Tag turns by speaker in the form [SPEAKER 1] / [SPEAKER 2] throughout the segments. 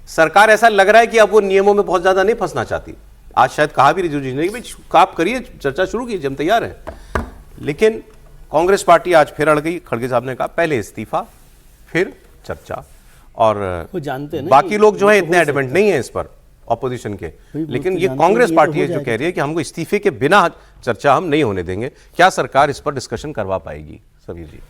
[SPEAKER 1] सरकार ऐसा लग रहा है कि अब वो नियमों में बहुत ज्यादा नहीं फंसना चाहती। आज शायद कहा भी रिजिजू जी ने कि भाई आप करिए, चर्चा शुरू कीजिए, हम तैयार हैं। लेकिन कांग्रेस पार्टी आज फिर अड़ गई। खड़गे साहब ने कहा पहले इस्तीफा फिर चर्चा, और
[SPEAKER 2] वो जानते हैं
[SPEAKER 1] बाकी लोग जो है इतने एडमेंट नहीं है इस पर ऑपोजिशन के, लेकिन ये कांग्रेस पार्टी है जो कह रही है कि हमको इस्तीफे के बिना चर्चा हम नहीं होने देंगे। क्या सरकार इस पर डिस्कशन करवा पाएगी? सभी जी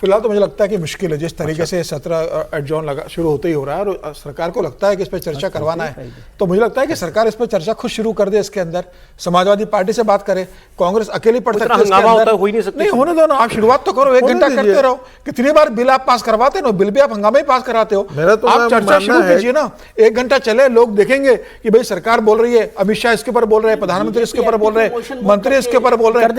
[SPEAKER 3] फिलहाल तो मुझे लगता है कि मुश्किल है। जिस तरीके से सत्र एडजॉर्न लगा शुरू होते ही हो रहा है और सरकार को लगता है कि इस पर चर्चा करवाना है, तो मुझे लगता है कि सरकार इस पर चर्चा खुद शुरू कर दे। इसके अंदर समाजवादी पार्टी से बात करे, कांग्रेस अकेली पड़ सकती है, नहीं होने दो ना, आप शुरुआत तो करो, 1 घंटा करते रहो। कितनी बार बिल आप पास करवाते हो, बिल भी आप हंगामे ही पास कराते हो। आप चर्चा शुरू कीजिए ना, 1 घंटा चले, लोग देखेंगे कि भाई सरकार बोल रही है, अमित शाह इसके ऊपर बोल रहे हैं, प्रधानमंत्री इसके ऊपर बोल रहे हैं, मंत्री इसके ऊपर बोल रहे हैं,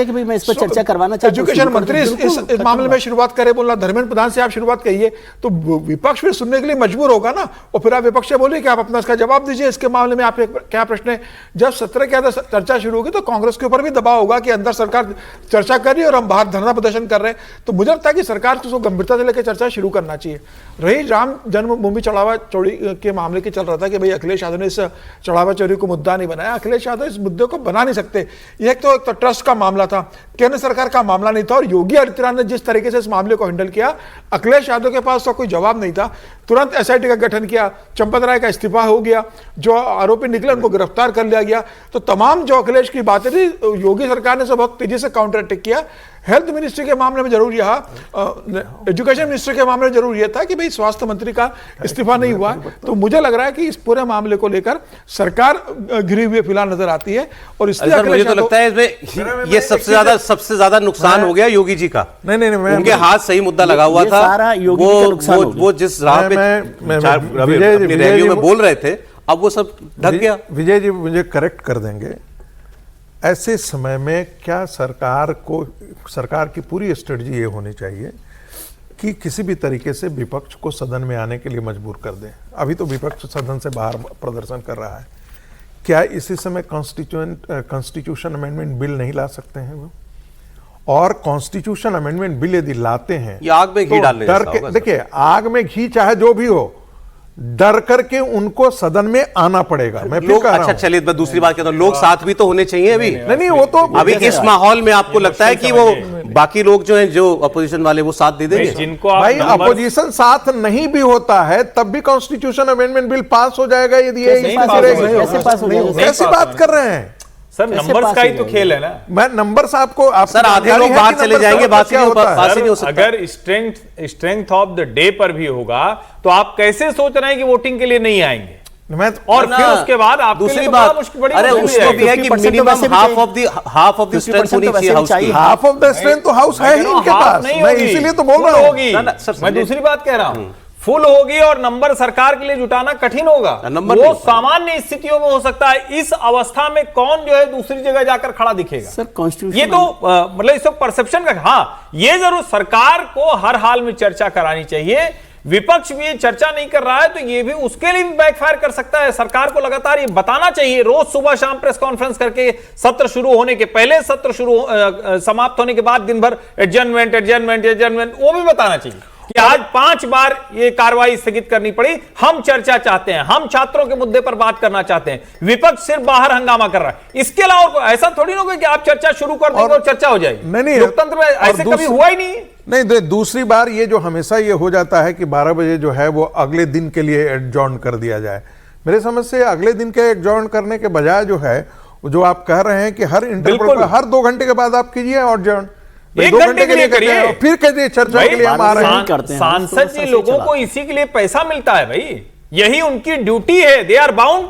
[SPEAKER 3] एजुकेशन मंत्री इस मामले में शुरुआत करे बोलना, धर्मेंद्र प्रधान से आप शुरुआत कहिए, तो विपक्ष फिर सुनने के लिए मजबूर होगा ना। और फिर आप विपक्ष से बोलिए कि आप अपना इसका जवाब दीजिए, इसके मामले में आप क्या प्रश्न है। जब सत्र के अंदर चर्चा शुरू होगी तो कांग्रेस के ऊपर भी दबाव होगा कि अंदर सरकार चर्चा कर रही है और हम बाहर धरना प्रदर्शन कर रहे हैं। तो मुझे लगता है कि सरकार को गंभीरता से लेकर चर्चा शुरू करना चाहिए। रही राम जन्मभूमि चढ़ावा चोरी के मामले की चल रहा था कि भाई अखिलेश यादव ने इस चढ़ावा चोरी को मुद्दा नहीं बनाया। अखिलेश यादव इस मुद्दे को बना नहीं सकते। यह तो ट्रस्ट का मामला था, केंद्र सरकार का मामला नहीं था। और योगी आदित्यनाथ ने जिस तरीके से इस मामले को हैंडल किया, अखिलेश यादव के पास तो कोई जवाब नहीं था। तुरंत एसआईटी का गठन किया, चंपत राय का इस्तीफा हो गया, जो आरोपी निकले उनको गिरफ्तार कर लिया गया। तो तमाम जो अखिलेश की बातें थी, योगी सरकार ने सब बहुत तेजी से काउंटर अटैक किया। हेल्थ मिनिस्ट्री के मामले में जरूर यह, एजुकेशन मिनिस्ट्री के मामले में जरूर यह था कि भाई स्वास्थ्य मंत्री का इस्तीफा नहीं हुआ। तो मुझे लग रहा है कि इस पूरे मामले को लेकर सरकार घिरी हुई फिलहाल नजर आती है। और इसलिए
[SPEAKER 1] मुझे तो लगता है इसमें ये सबसे ज्यादा नुकसान हो गया योगी जी का। नहीं, उनके हाथ सही मुद्दा लगा हुआ था, वो जिस राह पे रैलियों में बोल रहे थे, अब वो सब ढक गया।
[SPEAKER 4] विजय जी मुझे करेक्ट कर देंगे, ऐसे समय में क्या सरकार की पूरी स्ट्रेटजी ये होनी चाहिए कि किसी भी तरीके से विपक्ष को सदन में आने के लिए मजबूर कर दें। अभी तो विपक्ष सदन से बाहर प्रदर्शन कर रहा है। क्या इसी समय कॉन्स्टिट्यूशन अमेंडमेंट बिल नहीं ला सकते हैं वो? और कॉन्स्टिट्यूशन अमेंडमेंट बिल यदि लाते हैं,
[SPEAKER 1] ये आग में घी डालने जैसा होगा।
[SPEAKER 4] देखिए, आग में घी चाहे जो भी हो, डर करके उनको सदन में आना पड़ेगा। मैं
[SPEAKER 1] लोग, अच्छा चलिए मैं दूसरी बात कहता हूँ, लोग साथ भी तो होने चाहिए अभी।
[SPEAKER 4] नहीं, वो तो
[SPEAKER 1] अभी इस माहौल में आपको लगता है कि वो बाकी लोग जो हैं, जो अपोजिशन वाले, वो साथ दे देंगे?
[SPEAKER 4] जिनको भाई अपोजिशन साथ नहीं भी होता है तब भी कॉन्स्टिट्यूशन अमेंडमेंट बिल पास हो जाएगा यदि कैसी बात कर रहे हैं
[SPEAKER 5] सर? नंबर्स का ही तो खेल है ना।
[SPEAKER 4] मैं नंबर्स आपको
[SPEAKER 1] सर आधे लोग बाहर चले जाएंगे, बात नहीं हो सकता।
[SPEAKER 5] अगर स्ट्रेंथ ऑफ द डे पर भी होगा तो आप कैसे सोच रहे हैं कि वोटिंग के लिए नहीं आएंगे? और फिर उसके बाद आप
[SPEAKER 1] दूसरी बात, अरे उसको भी है कि minimum half of the strength होनी चाहिए हाउस की।
[SPEAKER 4] हाफ ऑफ द स्ट्रेंथ तो हाउस है ही इनके पास, मैं इसीलिए तो बोल रहा हूं।
[SPEAKER 5] मैं दूसरी बात कह रहा हूं, फुल होगी और नंबर सरकार के लिए जुटाना कठिन होगा। वो सामान्य स्थितियों में हो सकता है। इस अवस्था में कौन जो है दूसरी जगह जाकर खड़ा दिखेगा?
[SPEAKER 2] सर कॉन्स्टिट्यूशन
[SPEAKER 5] ये तो मतलब इस परसेप्शन का, हाँ ये जरूर सरकार को हर हाल में चर्चा करानी चाहिए। विपक्ष भी चर्चा नहीं कर रहा है तो ये भी उसके लिए भी बैकफायर कर सकता है। सरकार को लगातार ये बताना चाहिए, रोज सुबह शाम प्रेस कॉन्फ्रेंस करके, सत्र शुरू होने के पहले, सत्र समाप्त होने के बाद दिन भर एडजर्नमेंट, वो भी बताना चाहिए कि आज 5 बार ये कार्रवाई स्थगित करनी पड़ी। हम चर्चा चाहते हैं, हम छात्रों के मुद्दे पर बात करना चाहते हैं, विपक्ष सिर्फ बाहर हंगामा कर रहा है। इसके अलावा ऐसा थोड़ी ना होगा कि आप चर्चा शुरू कर देंगे और चर्चा हो जाएगी।
[SPEAKER 4] नहीं,
[SPEAKER 5] लोकतंत्र में ऐसे कभी हुआ ही नहीं।
[SPEAKER 4] नहीं, दूसरी बार ये जो हमेशा ये हो जाता है कि 12 बजे जो है वो अगले दिन के लिए एडजॉर्न कर दिया जाए। मेरे समझ से अगले दिन के एडजॉर्न करने के बजाय जो है, जो आप कह रहे हैं कि हर इंटरवल पर हर 2 घंटे के बाद आप कीजिए एडजॉर्न,
[SPEAKER 5] 1 घंटे के लिए करिए,
[SPEAKER 4] फिर करिए चर्चा के लिए हम आ रहे हैं।
[SPEAKER 5] सांसद जी लोगों को इसी के लिए पैसा मिलता है भाई, यही उनकी ड्यूटी है। They are bound